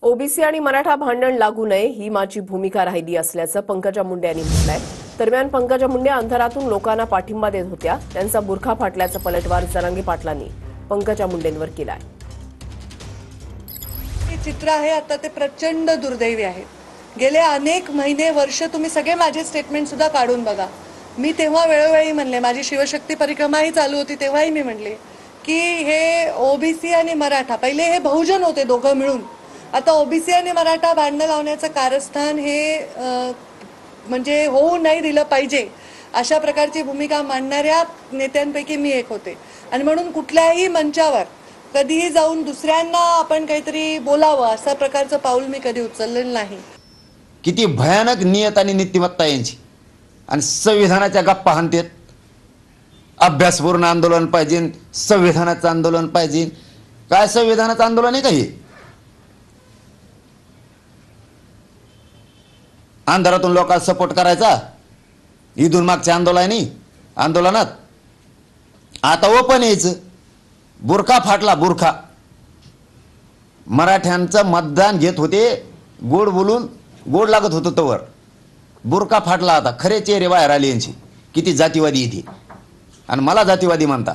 OBC आणि मराठा भांडण लागू नये ही माझी भूमिका राहिली असल्याचं पंकजा मुंडे यांनी म्हटलंय। दरम्यान पंकजा मुंडे अंधारातून लोकांना पाठिंबा देत होत्या, त्यांचा बुरखा फाटल्याचा पलटवार जरांगे पाटलांनी पंकजा मुंडेंवर केलाय। हे चित्र आहे आता ते प्रचंड दुर्दैवी आहे। गेले अनेक महिने वर्ष तुम्ही सगळे माझे स्टेटमेंट सुद्धा काढून बघा। मी तेव्हा वेळोवेळी म्हणले, माझी शिवशक्ती परिक्रमाही चालू होती तेव्हाही मी म्हणले की हे ओबीसी आणि मराठा, पहिले हे बहुजन होते दोघं मिळून, आता ओबीसी आणि मराठा भांडण लावण्याचं कारस्थान हे म्हणजे होऊ नाही दिलं पाहिजे अशा प्रकारची भूमिका मांडणाऱ्या नेत्यांपैकी मी एक होते। आणि म्हणून कुठल्याही मंचावर कधीही जाऊन दुसऱ्यांना आपण काहीतरी बोलावं अशा प्रकारचं पाऊल मी कधी उचललेलं नाही। किती भयानक नियत आणि नीतिमत्ता यांची, आणि संविधानाच्या गप्पा हाणतेत। अभ्यासपूर्ण आंदोलन पाहिजे, संविधानाचं आंदोलन पाहिजे। काय संविधानाचं आंदोलन आहे का हे? अंधारातून लोकांना सपोर्ट करायचा इथून मागच्या आंदोलनात आता ओपन यायचं। बुरखा फाटला, बुरखा। मराठ्यांचं मतदान घेत होते गोड बोलून, गोड लागत होतं तवर बुरखा फाटला। आता खरे चेहरे बाहेर आले यांचे, किती जातीवादी इथे, आणि मला जातीवादी म्हणता।